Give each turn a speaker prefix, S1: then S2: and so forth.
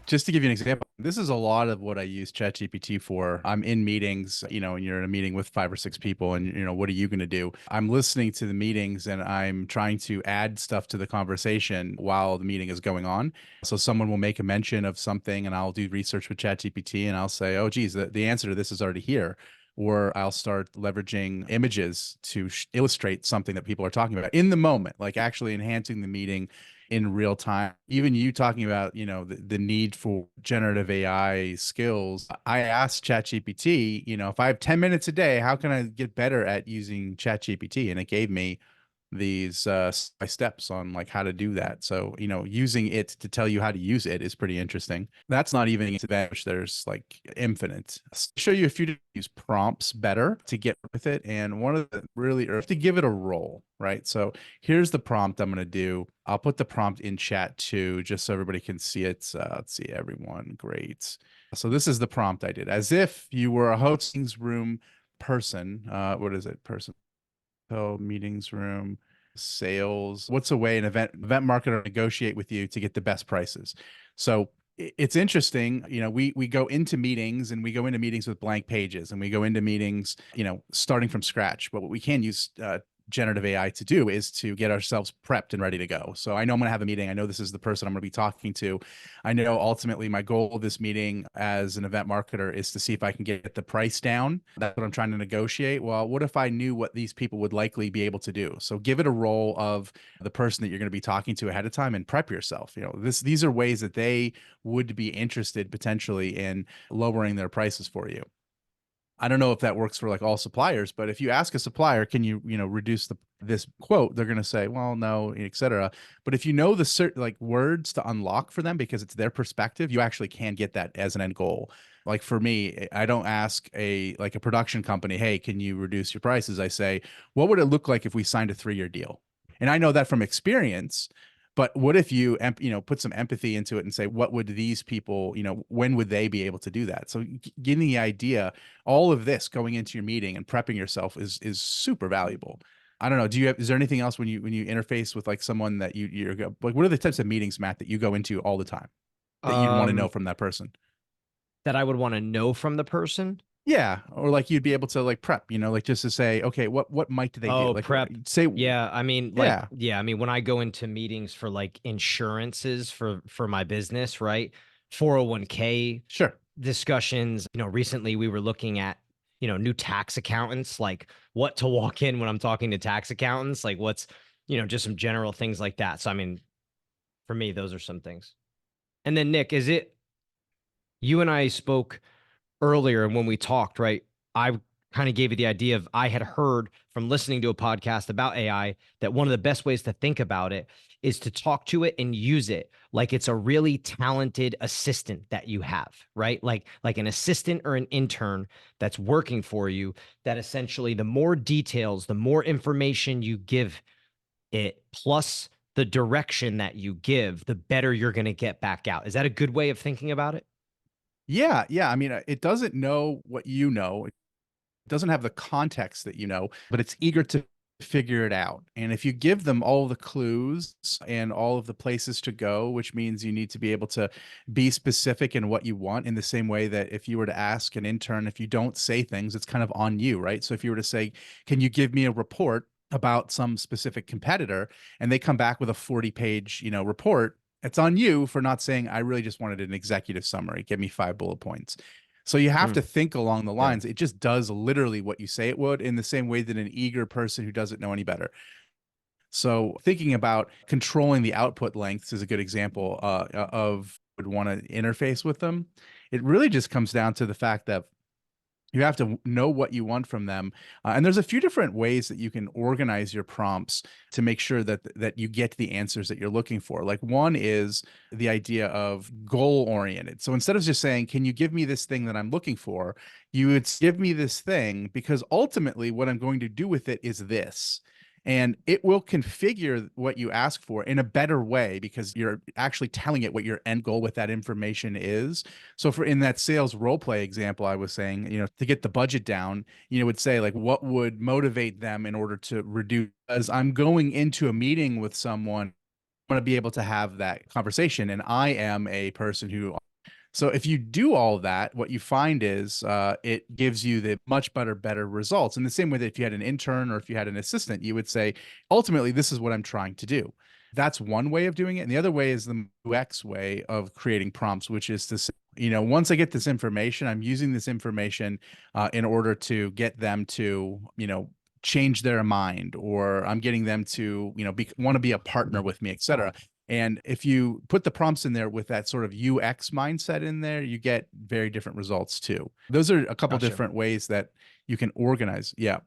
S1: Just to give you an example, this is a lot of what I use ChatGPT for. I'm in meetings, and you're in a meeting with 5 or 6 people, and what are you going to do? I'm listening to the meetings and I'm trying to add stuff to the conversation while the meeting is going on. So someone will make a mention of something and I'll do research with ChatGPT and I'll say, oh, geez, the answer to this is already here. Or I'll start leveraging images to illustrate something that people are talking about in the moment, like actually enhancing the meeting in real time. Even you talking about, the need for generative AI skills. I asked ChatGPT, if I have 10 minutes a day, how can I get better at using ChatGPT? And it gave me these steps on like how to do that. So, using it to tell you how to use it is pretty interesting. That's not even into that, which there's like infinite. I'll show you a few to use prompts better to get with it. And one of the really, or to give it a role, right? So here's the prompt I'm going to do. I'll put the prompt in chat too, just so everybody can see it. Let's see, everyone. Great. So this is the prompt I did. As if you were a hosting room person. What is it? Person. So meetings room, sales. What's a way an event marketer negotiate with you to get the best prices? So it's interesting. We go into meetings and we go into meetings with blank pages and we go into meetings, starting from scratch. But what we can use generative AI to do is to get ourselves prepped and ready to go. So I know I'm going to have a meeting. I know this is the person I'm going to be talking to. I know ultimately my goal of this meeting as an event marketer is to see if I can get the price down. That's what I'm trying to negotiate. Well, what if I knew what these people would likely be able to do? So give it a role of the person that you're going to be talking to ahead of time and prep yourself. These are ways that they would be interested potentially in lowering their prices for you. I don't know if that works for like all suppliers, but if you ask a supplier, can you, reduce this quote, they're going to say, well, no, etc. But if you know the certain like words to unlock for them because it's their perspective, you actually can get that as an end goal. Like for me, I don't ask a production company, hey, can you reduce your prices? I say, what would it look like if we signed a 3-year deal? And I know that from experience. But what if you, put some empathy into it and say, what would these people, when would they be able to do that? So getting the idea, all of this going into your meeting and prepping yourself is super valuable. I don't know. Is there anything else when you interface with like someone that you're like, what are the types of meetings, Matt, that you go into all the time that you'd want to know
S2: Um,
S1: from that person?
S2: that I would want to know from the person.
S1: Yeah. Or like you'd be able to like prep, like just to say, okay, what might they do?
S2: Oh,
S1: Like
S2: prep.
S1: say,
S2: Yeah, I mean,
S1: yeah,
S2: when I go into meetings for like insurances for my business, right? 401k
S1: sure.
S2: discussions, recently we were looking at, new tax accountants, like what to walk in when I'm talking to tax accountants, like what's, just some general things like that. So I mean, for me, those are some things. And then Nick, is it you and I spoke earlier and when we talked, right? I kind of gave you the idea of I had heard from listening to a podcast about AI that one of the best ways to think about it is to talk to it and use it like it's a really talented assistant that you have, right? Like an assistant or an intern that's working for you, that essentially the more details, the more information you give it, plus the direction that you give, the better you're going to get back out. Is that a good way of thinking about it?
S1: Yeah. Yeah. I mean, it doesn't know what you know. It doesn't have the context that but it's eager to figure it out. And if you give them all the clues and all of the places to go, which means you need to be able to be specific in what you want, in the same way that if you were to ask an intern, if you don't say things, it's kind of on you, right? So if you were to say, can you give me a report about some specific competitor, and they come back with a 40-page, report, it's on you for not saying, I really just wanted an executive summary. Give me 5 bullet points. So you have
S2: Hmm.
S1: to think along the
S2: Yeah.
S1: lines. It just does literally what you say it would, in the same way that an eager person who doesn't know any better. So thinking about controlling the output lengths is a good example of would want to interface with them. It really just comes down to the fact that you have to know what you want from them. And there's a few different ways that you can organize your prompts to make sure that you get the answers that you're looking for. Like one is the idea of goal oriented. So instead of just saying, can you give me this thing that I'm looking for? You would give me this thing because ultimately what I'm going to do with it is this. And it will configure what you ask for in a better way because you're actually telling it what your end goal with that information is. So for in that sales role play example, I was saying, to get the budget down, would say like, what would motivate them in order to reduce, as I'm going into a meeting with someone, I want to be able to have that conversation. And I am a person who So if you do all of that, what you find is it gives you the much better results. In the same way that if you had an intern or if you had an assistant, you would say, ultimately, this is what I'm trying to do. That's one way of doing it. And the other way is the UX way of creating prompts, which is to say, once I get this information, I'm using this information in order to get them to, change their mind, or I'm getting them to, want to be a partner with me, et cetera. And if you put the prompts in there with that sort of UX mindset in there, you get very different results too. Those are a couple
S2: Gotcha.
S1: different ways that you can organize. Yeah.